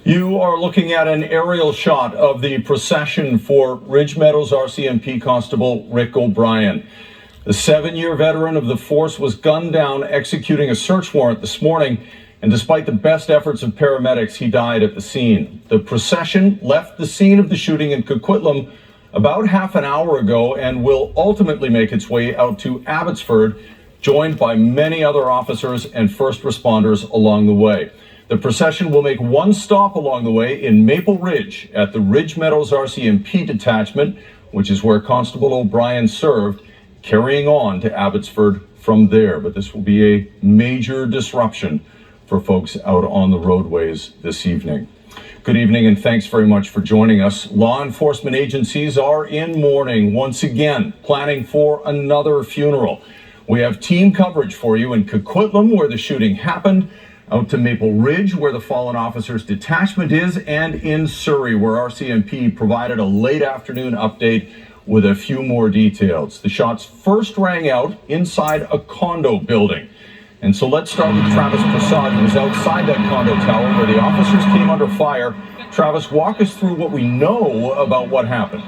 You are looking at an aerial shot of the procession for Ridge Meadows RCMP Constable Rick O'Brien. The 7-year veteran of the force was gunned down executing a search warrant this morning, and despite the best efforts of paramedics, he died at the scene. The procession left the scene of the shooting in Coquitlam about half an hour ago and will ultimately make its way out to Abbotsford, joined by many other officers and first responders along the way. The procession will make one stop along the way in Maple Ridge at the Ridge Meadows RCMP detachment, which is where Constable O'Brien served, carrying on to Abbotsford from there. But this will be a major disruption for folks out on the roadways this evening. Good evening, and thanks very much for joining us. Law enforcement agencies are in mourning once again, planning for another funeral. We have team coverage for you in Coquitlam, where the shooting happened, out to Maple Ridge, where the fallen officer's detachment is, and in Surrey, where RCMP provided a late afternoon update with a few more details. The shots first rang out inside a condo building. And so let's start with Travis Prasad, who was outside that condo tower where the officers came under fire. Travis, walk us through what we know about what happened.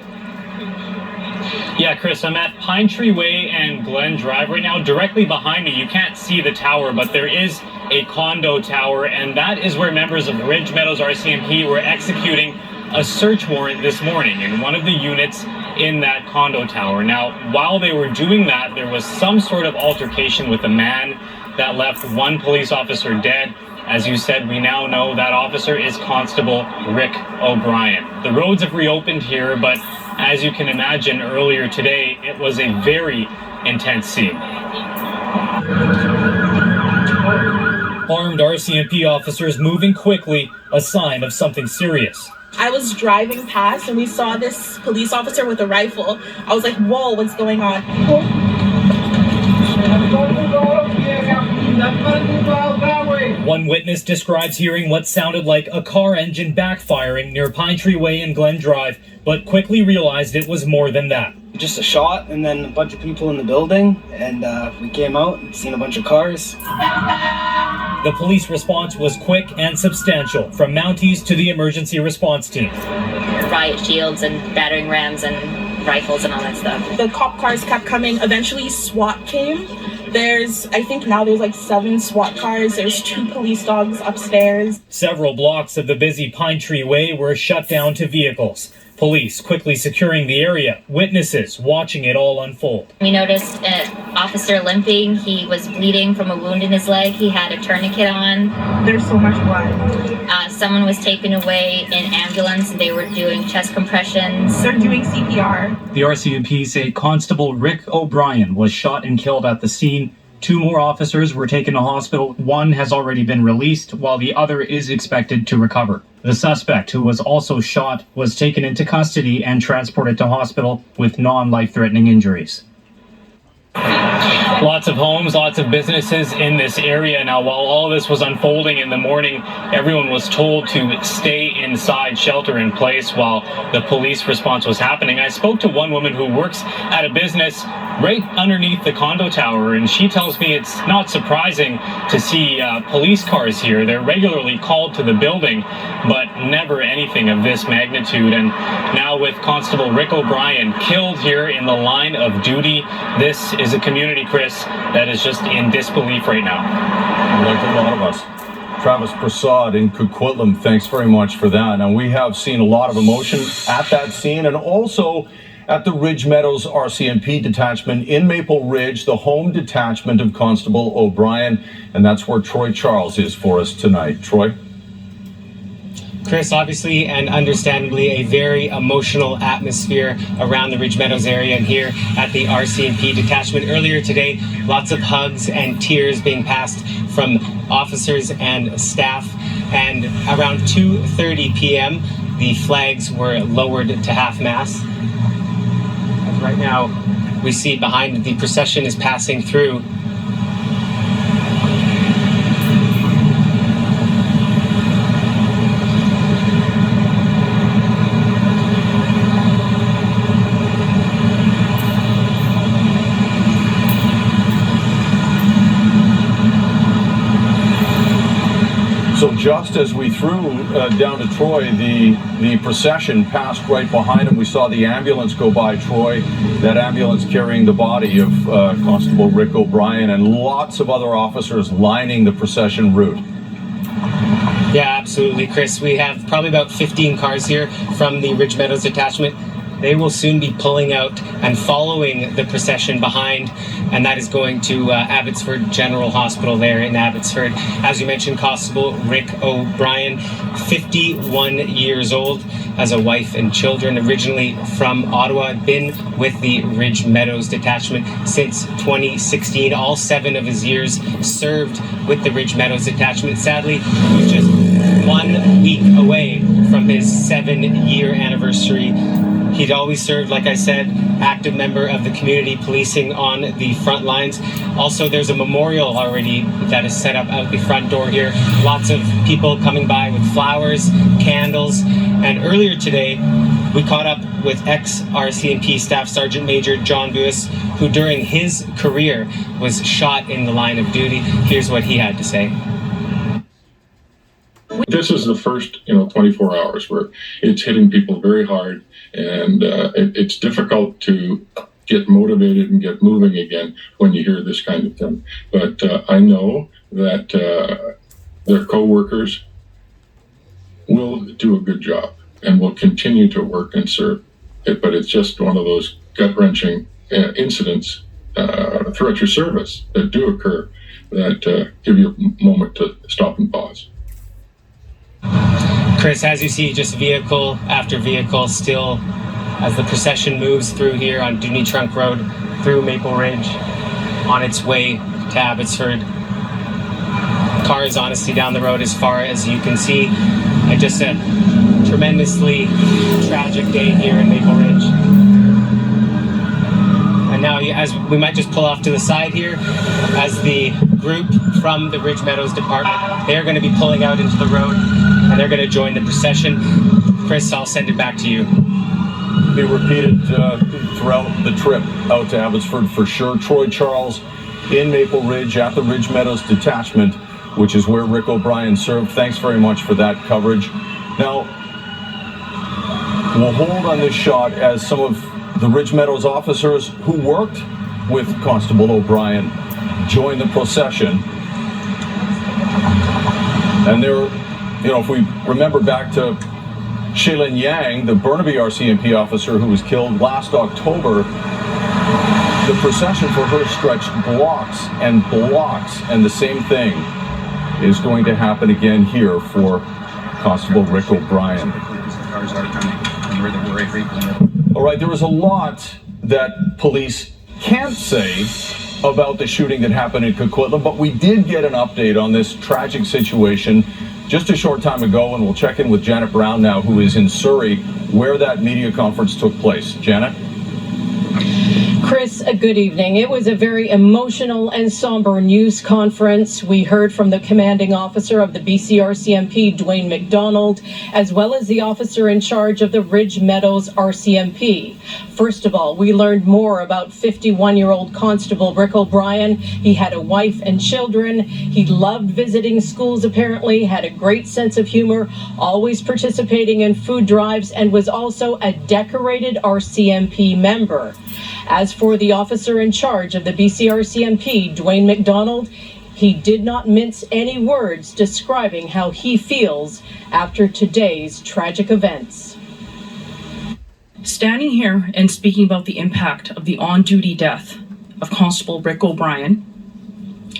Yeah, Chris, I'm at Pine Tree Way and Glen Drive right now. Directly behind me, you can't see the tower, but there is a condo tower, and that is where members of Ridge Meadows RCMP were executing a search warrant this morning in one of the units in that condo tower. Now, while they were doing that, there was some sort of altercation with a man that left one police officer dead. As you said, we now know that officer is Constable Rick O'Brien. The roads have reopened here, but as you can imagine, earlier today, it was a very intense scene. Armed RCMP officers moving quickly, a sign of something serious. I was driving past and we saw this police officer with a rifle. I was like, whoa, what's going on? One witness describes hearing what sounded like a car engine backfiring near Pine Tree Way and Glen Drive, but quickly realized it was more than that. Just a shot and then a bunch of people in the building, and we came out and seen a bunch of cars. The police response was quick and substantial, from Mounties to the emergency response team. Riot shields and battering rams and rifles and all that stuff. The cop cars kept coming. Eventually SWAT came. I think now there's like 7 SWAT cars. There's 2 police dogs upstairs. Several blocks of the busy Pine Tree Way were shut down to vehicles. Police quickly securing the area, witnesses watching it all unfold. We noticed an officer limping. He was bleeding from a wound in his leg. He had a tourniquet on. There's so much blood. Someone was taken away in ambulance. They were doing chest compressions. They're doing CPR. The RCMP say Constable Rick O'Brien was shot and killed at the scene. 2 more officers were taken to hospital. 1 has already been released, while the other is expected to recover. The suspect, who was also shot, was taken into custody and transported to hospital with non-life-threatening injuries. Lots of homes, lots of businesses in this area. Now, while all this was unfolding in the morning, everyone was told to stay inside, shelter in place while the police response was happening. I spoke to one woman who works at a business right underneath the condo tower, and she tells me it's not surprising to see police cars here. They're regularly called to the building, but never anything of this magnitude. And now with Constable Rick O'Brien killed here in the line of duty, this is a community, Chris, that is just in disbelief right now. Like a lot of us. Travis Prasad in Coquitlam, thanks very much for that. Now, we have seen a lot of emotion at that scene and also at the Ridge Meadows RCMP detachment in Maple Ridge, the home detachment of Constable O'Brien, and that's where Troy Charles is for us tonight. Troy? Chris, obviously and understandably a very emotional atmosphere around the Ridge Meadows area and here at the RCMP detachment. Earlier today, lots of hugs and tears being passed from officers and staff. And around 2:30 p.m., the flags were lowered to half-mast. Right now, we see behind the procession is passing through. So just as we threw down to Troy, the procession passed right behind him. We saw the ambulance go by Troy, that ambulance carrying the body of Constable Rick O'Brien, and lots of other officers lining the procession route. Yeah, absolutely, Chris. We have probably about 15 cars here from the Ridge Meadows detachment. They will soon be pulling out and following the procession behind, and that is going to Abbotsford General Hospital there in Abbotsford. As you mentioned, Constable Rick O'Brien, 51 years old, has a wife and children, originally from Ottawa, been with the Ridge Meadows detachment since 2016. All 7 of his years served with the Ridge Meadows detachment. Sadly, he was just 1 week away from his 7-year anniversary. He'd always served, like I said, active member of the community policing on the front lines. Also, there's a memorial already that is set up out the front door here. Lots of people coming by with flowers, candles. And earlier today, we caught up with ex-RCMP Staff Sergeant Major John Buis, who during his career was shot in the line of duty. Here's what he had to say. This is the first, 24 hours where it's hitting people very hard, and it's difficult to get motivated and get moving again when you hear this kind of thing. But I know that their co-workers will do a good job and will continue to work and serve. But it's just one of those gut-wrenching incidents throughout your service that do occur that give you a moment to stop and pause. Chris, as you see, just vehicle after vehicle still as the procession moves through here on Doonie Trunk Road, through Maple Ridge, on its way to Abbotsford. Cars honestly down the road as far as you can see. And just a tremendously tragic day here in Maple Ridge. And now, as we might just pull off to the side here, as the group from the Ridge Meadows Department, they're going to be pulling out into the road, and they're going to join the procession. Chris, I'll send it back to you. Be repeated throughout the trip out to Abbotsford for sure. Troy Charles in Maple Ridge at the Ridge Meadows Detachment, which is where Rick O'Brien served. Thanks very much for that coverage. Now, we'll hold on this shot as some of the Ridge Meadows officers who worked with Constable O'Brien join the procession. And they're, if we remember back to Shaylin Yang, the Burnaby RCMP officer who was killed last October, the procession for her stretched blocks and blocks, and the same thing is going to happen again here for Constable Rick O'Brien. All right, there was a lot that police can't say about the shooting that happened in Coquitlam, but we did get an update on this tragic situation just a short time ago, and we'll check in with Janet Brown now, who is in Surrey, where that media conference took place. Janet? Chris, good evening. It was a very emotional and somber news conference. We heard from the commanding officer of the BC RCMP, Dwayne McDonald, as well as the officer in charge of the Ridge Meadows RCMP. First of all, we learned more about 51-year-old Constable Rick O'Brien. He had a wife and children. He loved visiting schools, apparently, had a great sense of humor, always participating in food drives, and was also a decorated RCMP member. As for the officer in charge of the BC RCMP, Dwayne McDonald, he did not mince any words describing how he feels after today's tragic events. Standing here and speaking about the impact of the on-duty death of Constable Rick O'Brien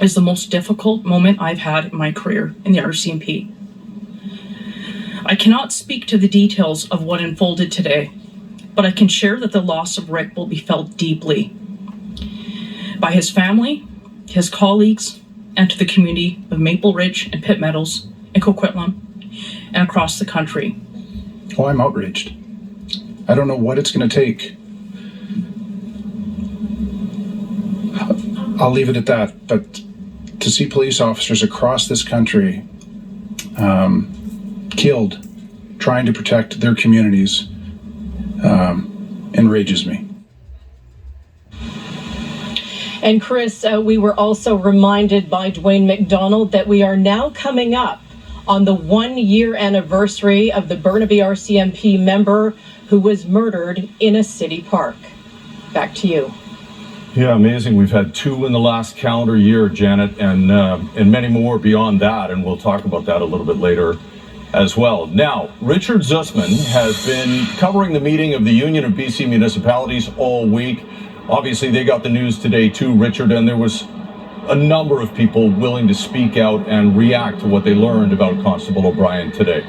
is the most difficult moment I've had in my career in the RCMP. I cannot speak to the details of what unfolded today, but I can share that the loss of Rick will be felt deeply by his family, his colleagues, and to the community of Maple Ridge and Pitt Meadows and Coquitlam and across the country. Oh, I'm outraged. I don't know what it's going to take. I'll leave it at that, but to see police officers across this country killed trying to protect their communities enrages me. And Chris, we were also reminded by Dwayne McDonald that we are now coming up on the 1-year anniversary of the Burnaby RCMP member who was murdered in a city park. Back to you. Yeah, amazing. We've had 2 in the last calendar year, Janet, and many more beyond that, and we'll talk about that a little bit later as well. Now, Richard Zussman has been covering the meeting of the Union of BC Municipalities all week. Obviously, they got the news today too, Richard, and there was a number of people willing to speak out and react to what they learned about Constable O'Brien today.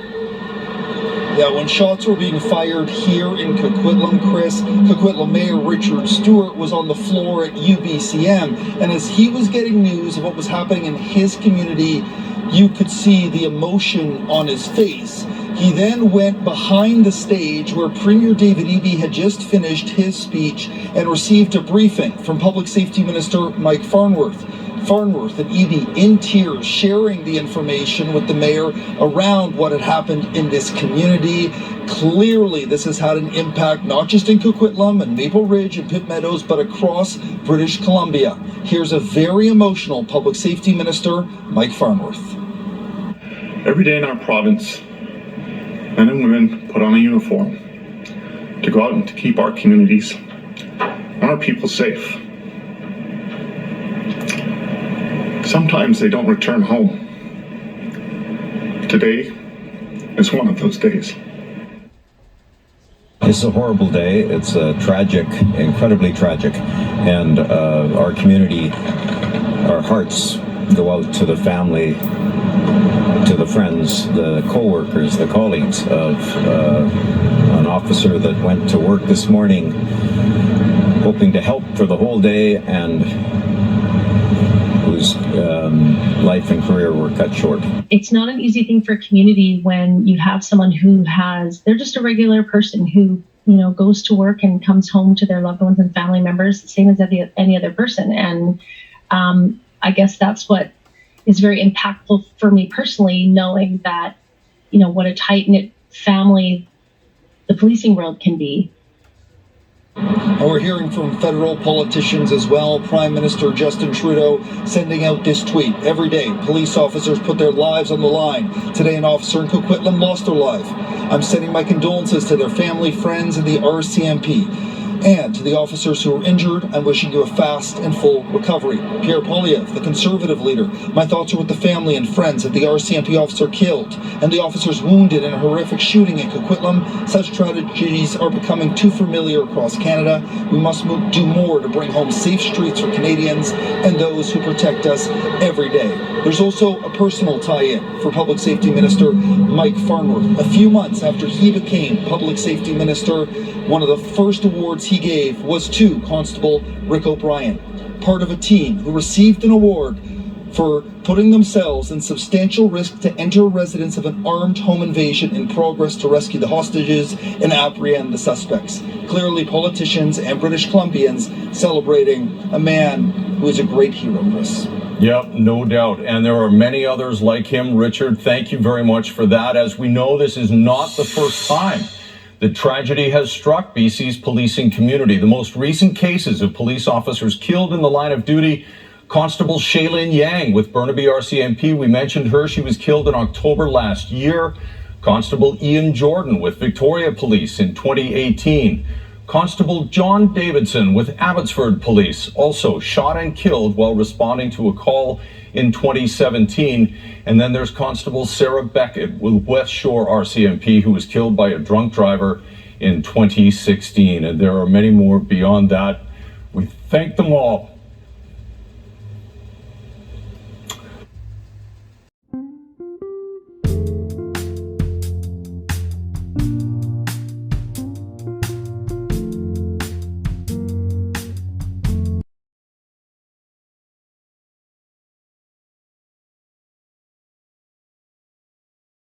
Yeah, when shots were being fired here in Coquitlam, Chris, Coquitlam Mayor Richard Stewart was on the floor at UBCM, and as he was getting news of what was happening in his community, you could see the emotion on his face. He then went behind the stage where Premier David Eby had just finished his speech and received a briefing from Public Safety Minister Mike Farnworth. Farnworth and Eby in tears, sharing the information with the mayor around what had happened in this community. Clearly, this has had an impact not just in Coquitlam and Maple Ridge and Pitt Meadows, but across British Columbia. Here's a very emotional Public Safety Minister, Mike Farnworth. Every day in our province, men and women put on a uniform to go out and to keep our communities and our people safe. Sometimes they don't return home. Today is one of those days. It's a horrible day. It's tragic, incredibly tragic. And our community, our hearts go out to the family, to the friends, the co-workers, the colleagues of an officer that went to work this morning hoping to help for the whole day and whose life and career were cut short. It's not an easy thing for a community when you have someone who they're just a regular person who, goes to work and comes home to their loved ones and family members, the same as any other person. And I guess that's what is very impactful for me personally, knowing that, what a tight-knit family the policing world can be. And we're hearing from federal politicians as well. Prime Minister Justin Trudeau sending out this tweet. Every day, police officers put their lives on the line. Today, an officer in Coquitlam lost their life. I'm sending my condolences to their family, friends, and the RCMP. And to the officers who were injured, I'm wishing you a fast and full recovery. Pierre Poilievre, the Conservative leader, my thoughts are with the family and friends of the RCMP officer killed and the officers wounded in a horrific shooting in Coquitlam. Such tragedies are becoming too familiar across Canada. We must do more to bring home safe streets for Canadians and those who protect us every day. There's also a personal tie-in for Public Safety Minister Mike Farnworth. A few months after he became Public Safety Minister, one of the first awards he gave was to Constable Rick O'Brien, part of a team who received an award for putting themselves in substantial risk to enter a residence of an armed home invasion in progress to rescue the hostages and apprehend the suspects. Clearly, politicians and British Columbians celebrating a man who is a great hero, Chris. Yep, no doubt. And there are many others like him. Richard, thank you very much for that. As we know, this is not the first time the tragedy has struck BC's policing community. The most recent cases of police officers killed in the line of duty: Constable Shaylin Yang with Burnaby RCMP. We mentioned her. She was killed in October last year. Constable Ian Jordan with Victoria Police in 2018. Constable John Davidson with Abbotsford Police, also shot and killed while responding to a call in 2017. And then there's Constable Sarah Beckett with West Shore RCMP, who was killed by a drunk driver in 2016. And there are many more beyond that. We thank them all